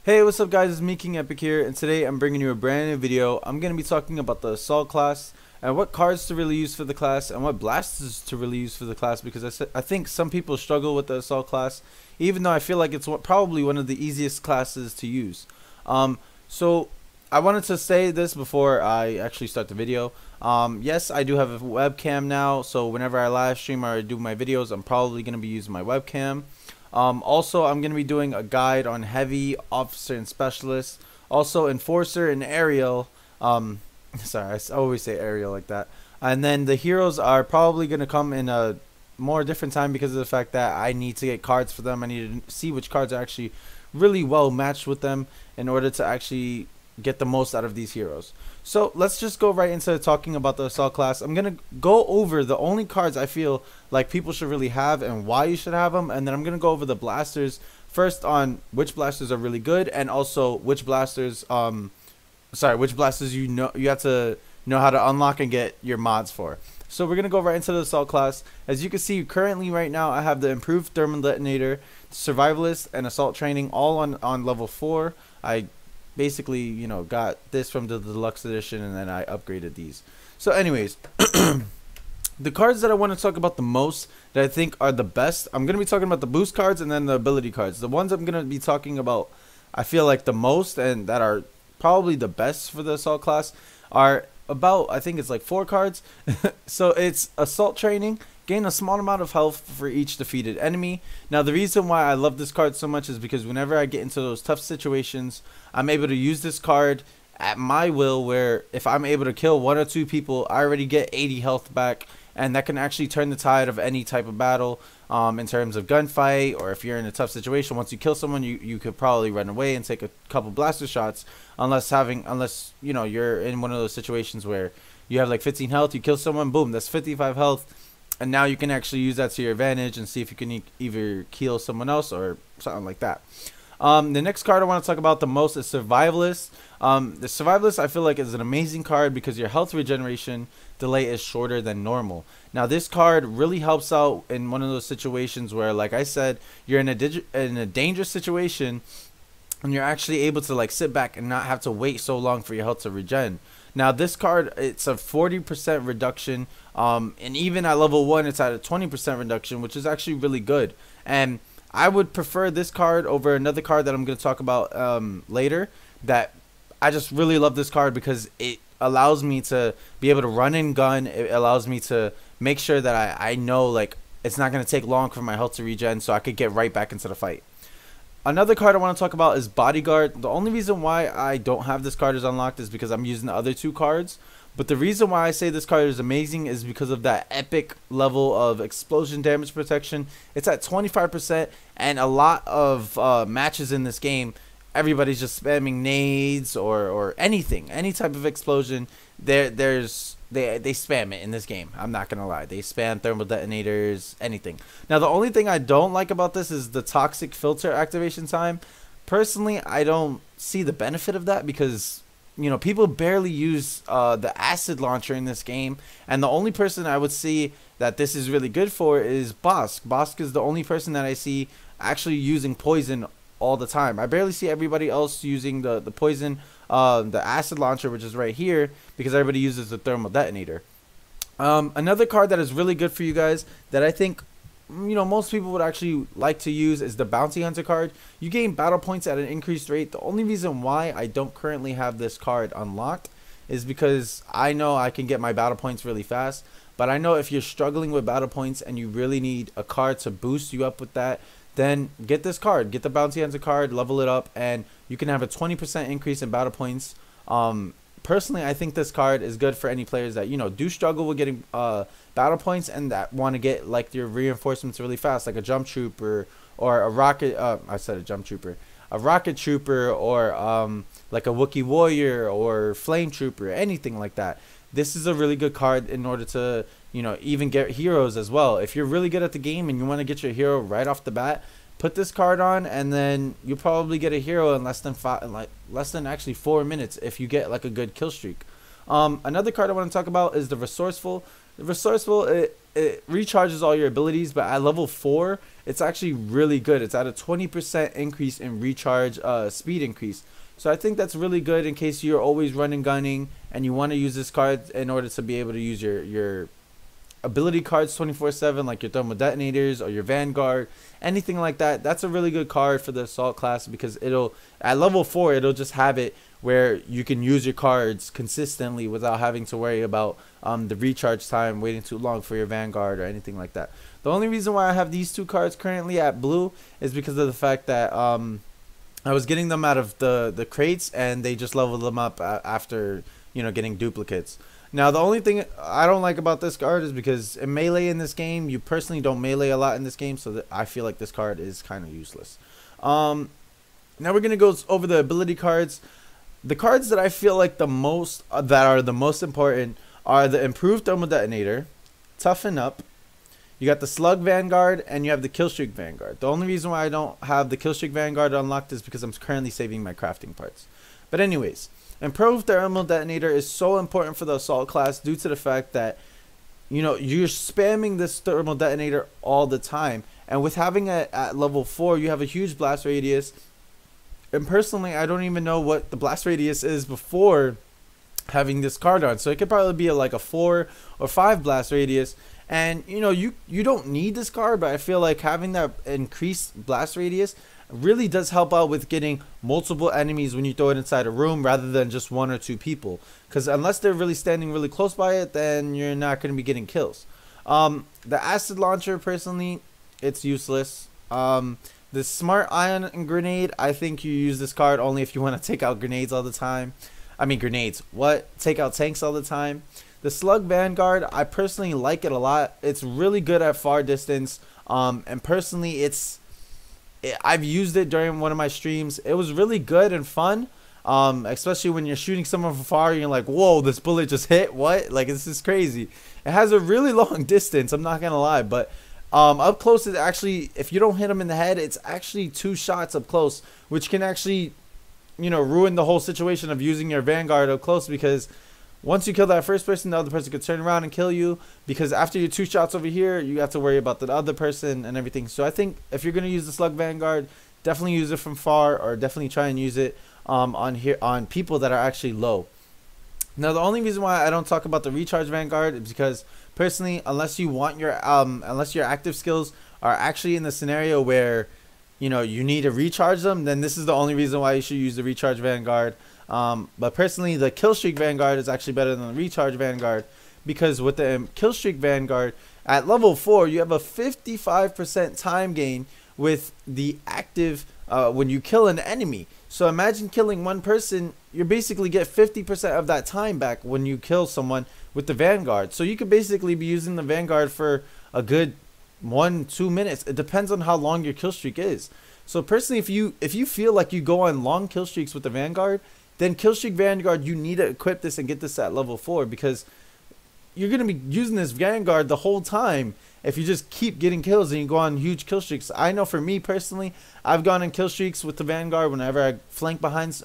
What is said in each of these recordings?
Hey, what's up guys, it's me King Epic here, and today I'm bringing you a brand new video. I'm going to be talking about the Assault class, and what cards to really use for the class, and what blasters to really use for the class, because I think some people struggle with the Assault class, even though I feel like it's probably one of the easiest classes to use. So I wanted to say this before I actually start the video. Yes, I do have a webcam now, so whenever I live stream or I do my videos, I'm probably going to be using my webcam. Also, I'm going to be doing a guide on heavy, officer, and specialist. Also, enforcer and aerial. Sorry, I always say aerial like that. And then the heroes are probably going to come in a more different time because of the fact that I need to get cards for them. I need to see which cards are actually really well matched with them in order to actually get the most out of these heroes. So let's just go right into talking about the Assault class. I'm going to go over the only cards I feel like people should really have and why you should have them, and then I'm going to go over the blasters first on which blasters are really good, and also which blasters which blasters you have to know how to unlock and get your mods for. So we're going to go right into the Assault class. As you can see, currently right now I have the improved thermal detonator, survivalist, and assault training all on level 4. I basically, you know, got this from the deluxe edition, and then I upgraded these. So anyways, the cards that I want to talk about the most that I think are the best, I'm going to be talking about the boost cards and then the ability cards. The ones I'm going to be talking about I feel like the most and that are probably the best for the Assault class are about, I think it's like 4 cards. So it's assault training, gain a small amount of health for each defeated enemy. Now the reason why I love this card so much is because whenever I get into those tough situations, I'm able to use this card at my will, where if I'm able to kill 1 or 2 people, I already get 80 health back, and that can actually turn the tide of any type of battle, in terms of gunfight, or if you're in a tough situation. Once you kill someone, you could probably run away and take a couple blaster shots, unless you know, you're in one of those situations where you have like 15 health, you kill someone, boom, that's 55 health. And now you can actually use that to your advantage and see if you can either kill someone else or something like that. The next card I want to talk about the most is Survivalist. The Survivalist I feel like is an amazing card because your health regeneration delay is shorter than normal. Now this card really helps out in one of those situations where, like I said, you're in a dangerous situation and you're actually able to like sit back and not have to wait so long for your health to regen. Now this card, it's a 40% reduction, and even at level 1 it's at a 20% reduction, which is actually really good. And I would prefer this card over another card that I'm going to talk about later, that I just really love this card because it allows me to be able to run and gun. It allows me to make sure that I know like it's not going to take long for my health to regen, so I could get right back into the fight. Another card I want to talk about is Bodyguard. The only reason why I don't have this card is unlocked is because I'm using the other 2 cards. But the reason why I say this card is amazing is because of that epic level of explosion damage protection. It's at 25%, and a lot of matches in this game, everybody's just spamming nades or anything, any type of explosion. They spam it in this game. I'm not gonna lie, they spam thermal detonators, anything. Now the only thing I don't like about this is the toxic filter activation time. Personally, I don't see the benefit of that because, you know, people barely use the acid launcher in this game, and the only person I would see that this is really good for is Bosk. Bosk is the only person that I see actually using poison all the time. I barely see everybody else using the poison, the acid launcher, which is right here, because everybody uses the thermal detonator. Another card that is really good for you guys that I think, you know, most people would actually like to use is the Bounty Hunter card. You gain battle points at an increased rate. The only reason why I don't currently have this card unlocked is because I know I can get my battle points really fast, but I know if you're struggling with battle points and you really need a card to boost you up with that, then get this card, get the Bounty Hunter card, level it up, and you can have a 20% increase in battle points. Personally, I think this card is good for any players that, you know, do struggle with getting battle points and that want to get like your reinforcements really fast, like a jump trooper or a rocket. I said a jump trooper, a rocket trooper, or like a Wookiee warrior or flame trooper, anything like that. This is a really good card in order to, you know, even get heroes as well. If you're really good at the game and you want to get your hero right off the bat, put this card on, and then you'll probably get a hero in less than actually 4 minutes if you get like a good kill streak. Another card I want to talk about is the Resourceful. The Resourceful, it recharges all your abilities, but at level 4, it's actually really good. It's at a 20% increase in recharge speed increase. So I think that's really good in case you're always running gunning and you want to use this card in order to be able to use your ability cards 24/7, like your thermal detonators or your Vanguard, anything like that. That's a really good card for the assault class, because it'll, at level 4, it'll just have it where you can use your cards consistently without having to worry about the recharge time, waiting too long for your Vanguard or anything like that. The only reason why I have these two cards currently at blue is because of the fact that I was getting them out of the crates, and they just leveled them up after, you know, getting duplicates. Now, the only thing I don't like about this card is because in melee in this game, you personally don't melee a lot in this game, so that I feel like this card is kind of useless. Now we're going to go over the ability cards. The cards that I feel like the most, that are the most important, are the improved thermal detonator, toughen up, you got the slug Vanguard, and you have the killstreak Vanguard. The only reason why I don't have the killstreak Vanguard unlocked is because I'm currently saving my crafting parts. But anyways, improved thermal detonator is so important for the assault class due to the fact that, you know, you're spamming this thermal detonator all the time, and with having it at level 4, you have a huge blast radius. And personally, I don't even know what the blast radius is before having this card on, so it could probably be like a 4 or 5 blast radius. And you know, you don't need this card, but I feel like having that increased blast radius really does help out with getting multiple enemies when you throw it inside a room, rather than just 1 or 2 people, because unless they're really standing really close by it, then you're not going to be getting kills. The acid launcher, personally, it's useless. The smart ion grenade, I think you use this card only if you want to take out grenades all the time. I mean grenades, what? Take out tanks all the time. The slug Vanguard, I personally like it a lot. It's really good at far distance, and personally I've used it during one of my streams. It was really good and fun, especially when you're shooting someone from far and you're like, whoa, this bullet just hit, what? Like, this is crazy. It has a really long distance, I'm not gonna lie, but up close, it actually, if you don't hit them in the head, it's actually 2 shots up close, which can actually, you know, ruin the whole situation of using your Vanguard up close, because once you kill that first person, the other person could turn around and kill you, because after your 2 shots over here, you have to worry about the other person and everything. So I think if you're going to use the slug Vanguard, definitely use it from far, or definitely try and use it on people that are actually low. Now, the only reason why I don't talk about the recharge Vanguard is because personally, unless you want your unless your active skills are actually in the scenario where, you know, you need to recharge them, then this is the only reason why you should use the recharge Vanguard. But personally, the killstreak Vanguard is actually better than the recharge Vanguard, because with the killstreak Vanguard at level 4, you have a 55% time gain with the active when you kill an enemy. So imagine killing 1 person, you basically get 50% of that time back when you kill someone with the Vanguard. So you could basically be using the Vanguard for a good 1-2 minutes. It depends on how long your kill streak is. So personally, if you feel like you go on long kill streaks with the Vanguard, then killstreak Vanguard, you need to equip this and get this at level 4, because you're going to be using this Vanguard the whole time if you just keep getting kills and you go on huge kill streaks. I know for me personally, I've gone on kill streaks with the Vanguard whenever I flank behind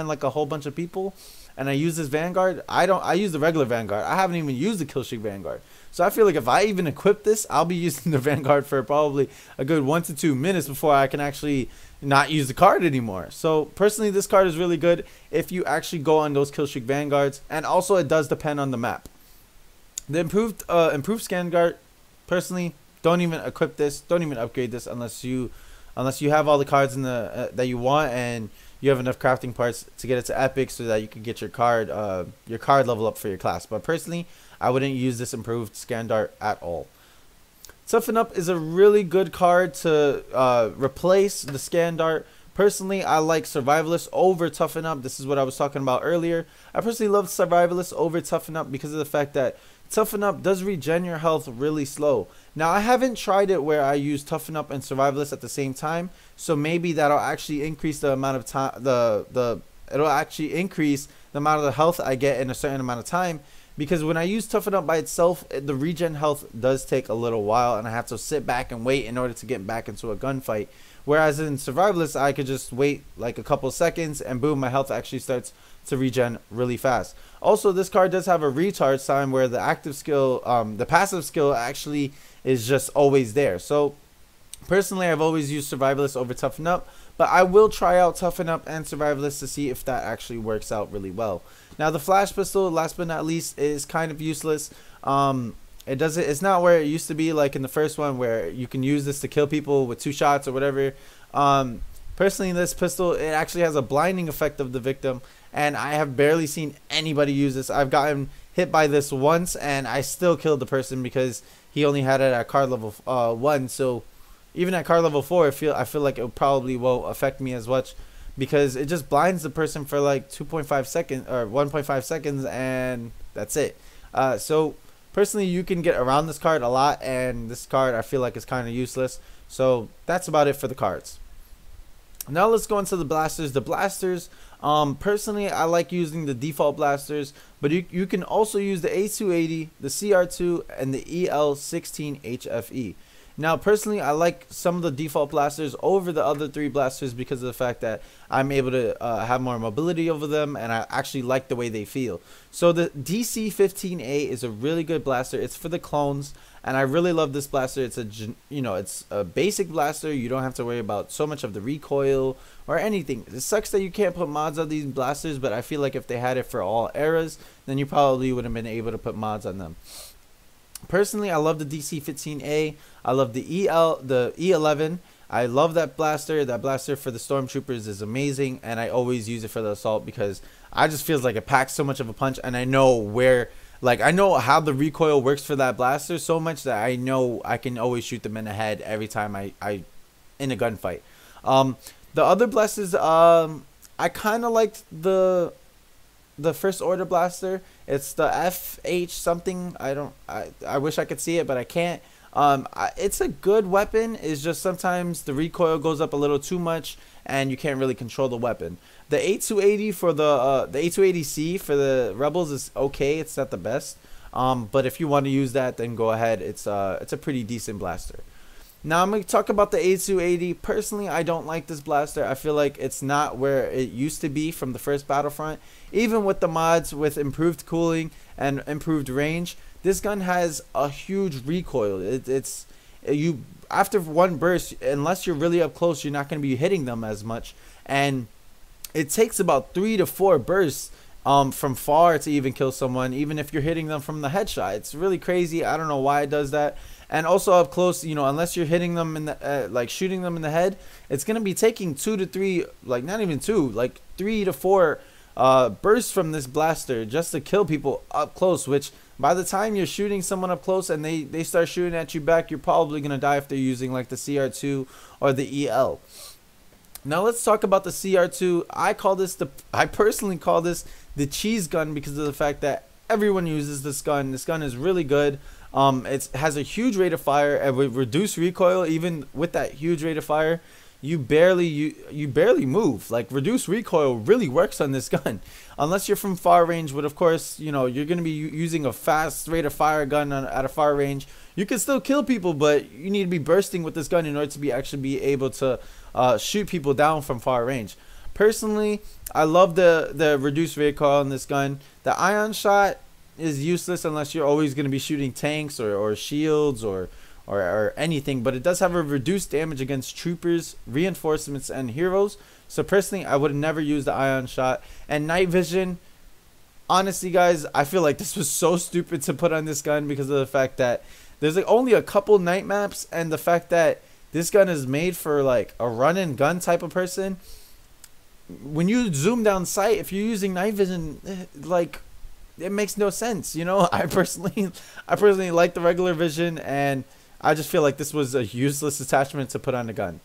like a whole bunch of people, and I use this Vanguard. I use the regular Vanguard. I haven't even used the killstreak Vanguard. So I feel like if I even equip this, I'll be using the Vanguard for probably a good 1 to 2 minutes before I can actually not use the card anymore. So personally, this card is really good if you actually go on those killstreak Vanguards, and also it does depend on the map. The improved scan guard, personally, don't even equip this, don't even upgrade this unless you have all the cards in the that you want, and you have enough crafting parts to get it to epic so that you can get your card level up for your class. But personally, I wouldn't use this improved scan dart at all. Toughen Up is a really good card to replace the scan dart. Personally, I like Survivalist over Toughen Up. This is what I was talking about earlier. I personally love Survivalist over Toughen Up because of the fact that Toughen Up does regen your health really slow. Now, I haven't tried it where I use Toughen Up and Survivalist at the same time, so maybe that'll actually increase the amount of time, it'll actually increase the amount of the health I get in a certain amount of time. Because when I use Toughen Up by itself, the regen health does take a little while, and I have to sit back and wait in order to get back into a gunfight. Whereas in Survivalist, I could just wait like a couple seconds, and boom, my health actually starts to regen really fast. Also, this card does have a recharge time where the active skill, the passive skill actually is just always there. So Personally, I've always used Survivalist over Toughen Up, but I will try out Toughen Up and Survivalist to see if that actually works out really well. Now, the flash pistol, last but not least, is kind of useless. It's not where it used to be, like in the first one, where you can use this to kill people with 2 shots or whatever. Personally, this pistol, it actually has a blinding effect of the victim, and I have barely seen anybody use this. I've gotten hit by this once, and I still killed the person because he only had it at card level 1. So even at card level 4, I feel like it probably won't affect me as much, because it just blinds the person for like 2.5 seconds or 1.5 seconds, and that's it. So personally, you can get around this card a lot, and this card I feel like is kind of useless. So that's about it for the cards. Now let's go into the blasters. The blasters, personally, I like using the default blasters, but you can also use the A280, the CR2, and the EL16 HFE. Now, personally, I like some of the default blasters over the other 3 blasters because of the fact that I'm able to have more mobility over them, and I actually like the way they feel. So the DC-15A is a really good blaster. It's for the clones, and I really love this blaster. It's it's a basic blaster. You don't have to worry about so much of the recoil or anything. It sucks that you can't put mods on these blasters, but I feel like if they had it for all eras, then you probably would have been able to put mods on them. Personally, I love the DC-15A. I love the E11. I love that blaster. That blaster for the stormtroopers is amazing, and I always use it for the assault because I just feels like it packs so much of a punch, and I know where, like, I know how the recoil works for that blaster so much that I know I can always shoot them in the head every time I in a gunfight. The other blasters, I kind of liked the first order blaster. It's the FH something. I wish I could see it, but I can't. It's a good weapon. It's just sometimes the recoil goes up a little too much, and you can't really control the weapon. The A280 for the A280C for the Rebels is okay. It's not the best. But if you want to use that, then go ahead. It's a pretty decent blaster. Now I'm going to talk about the A280. Personally, I don't like this blaster. I feel like it's not where it used to be from the first Battlefront. Even with the mods with improved cooling and improved range, this gun has a huge recoil. You after one burst, unless you're really up close, you're not going to be hitting them as much. And it takes about 3 to 4 bursts from far to even kill someone, even if you're hitting them from the headshot. It's really crazy. I don't know why it does that. And also up close, unless you're hitting them in the like shooting them in the head, it's gonna be taking 2 to 3, like not even 2, like 3 to 4 bursts from this blaster just to kill people up close. Which by the time you're shooting someone up close and they start shooting at you back, you're probably gonna die if they're using like the CR2 or the EL. Now let's talk about the CR2. I personally call this the cheese gun because of the fact that everyone uses this gun. This gun is really good. It has a huge rate of fire, and with reduced recoil, even with that huge rate of fire, you barely move. Like, reduced recoil really works on this gun, unless you're from far range. But of course, you're gonna be using a fast rate of fire gun at a far range. You can still kill people, but you need to be bursting with this gun in order to actually be able to shoot people down from far range. Personally, I love the reduced recoil on this gun. The ion shot is useless unless you're always going to be shooting tanks or shields or anything, but it does have a reduced damage against troopers, reinforcements, and heroes. So personally, I would never use the ion shot. And night vision, honestly guys, I feel like this was so stupid to put on this gun because of the fact that there's like only a couple night maps, and the fact that this gun is made for like a run and gun type of person. When you zoom down sight, if you're using night vision, like, it makes no sense. I personally like the regular vision, and I just feel like this was a useless attachment to put on a gun.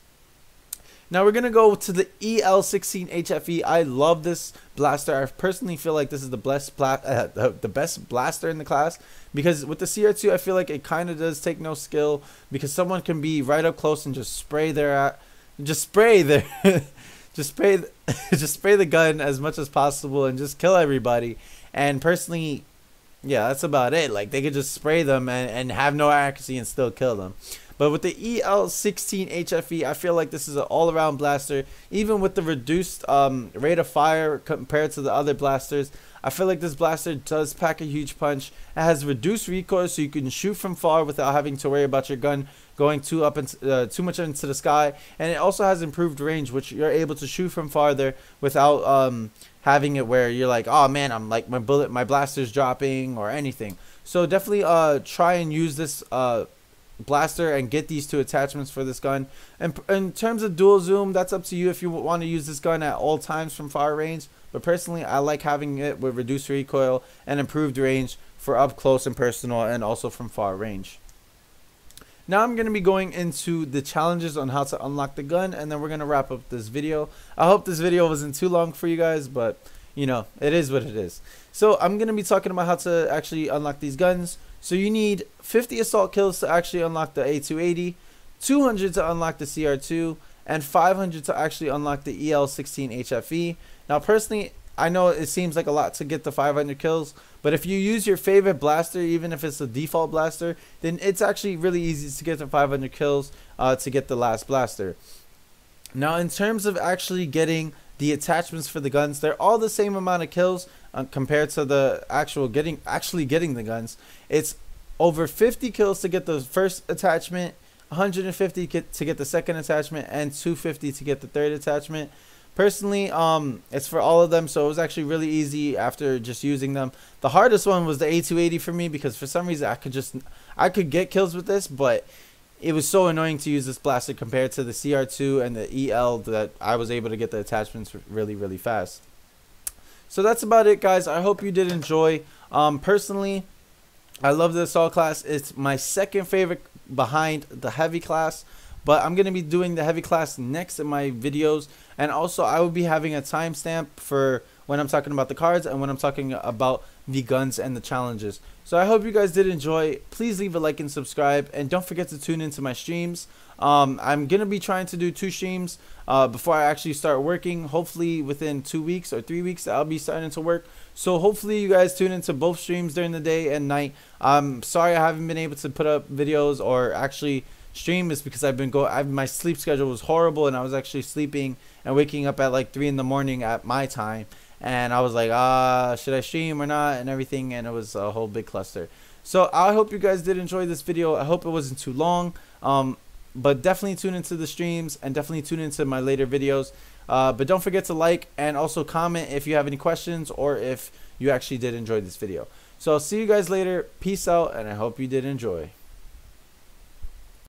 Now we're gonna go to the EL16 HFE. I love this blaster. I personally feel like this is the best blaster in the class, because with the CR2, I feel like it kind of does take no skill, because someone can be right up close and just spray just spray the gun as much as possible and just kill everybody. And personally, yeah, that's about it. Like, they could just spray them and have no accuracy and still kill them. But with the EL16 HFE, I feel like this is an all-around blaster. Even with the reduced rate of fire compared to the other blasters, I feel like this blaster does pack a huge punch. It has reduced recoil, so you can shoot from far without having to worry about your gun going too much into the sky, and it also has improved range, which you're able to shoot from farther without having it where you're like, oh man, I'm like my blaster's dropping or anything. So definitely try and use this blaster and get these two attachments for this gun. And in terms of dual zoom, that's up to you if you want to use this gun at all times from far range, but personally I like having it with reduced recoil and improved range for up close and personal, and also from far range. Now I'm going to be going into the challenges on how to unlock the gun, and then we're going to wrap up this video. I hope this video wasn't too long for you guys, but you know, it is what it is. So I'm going to be talking about how to actually unlock these guns. So you need 50 assault kills to actually unlock the A280, 200 to unlock the CR2, and 500 to actually unlock the EL16 HFE. Now personally, I know it seems like a lot to get the 500 kills, but if you use your favorite blaster, even if it's a default blaster, then it's actually really easy to get the 500 kills to get the last blaster. Now in terms of actually getting the attachments for the guns, they're all the same amount of kills compared to the actually getting the guns. It's over 50 kills to get the first attachment, 150 to get the second attachment, and 250 to get the third attachment. Personally, it's for all of them, so it was actually really easy after just using them. The hardest one was the A280 for me, because for some reason I could get kills with this, but it was so annoying to use this blaster compared to the CR2 and the EL that I was able to get the attachments really fast. So that's about it, guys. I hope you did enjoy. Personally, I love the assault class. It's my second favorite behind the heavy class, but I'm going to be doing the heavy class next in my videos, and also I will be having a timestamp for when I'm talking about the cards and when I'm talking about the guns and the challenges. So I hope you guys did enjoy. Please leave a like and subscribe, and don't forget to tune into my streams. I'm going to be trying to do 2 streams before I actually start working. Hopefully within 2 weeks or 3 weeks I'll be starting to work. So hopefully you guys tune into both streams during the day and night. I'm sorry I haven't been able to put up videos or actually stream, is because my sleep schedule was horrible, and I was actually sleeping and waking up at like 3 in the morning at my time, and I was like, should I stream or not, and everything, and it was a whole big cluster. So I hope you guys did enjoy this video. I hope it wasn't too long, but definitely tune into the streams and definitely tune into my later videos. But don't forget to like and also comment if you have any questions or if you actually did enjoy this video. So I'll see you guys later. Peace out, and I hope you did enjoy.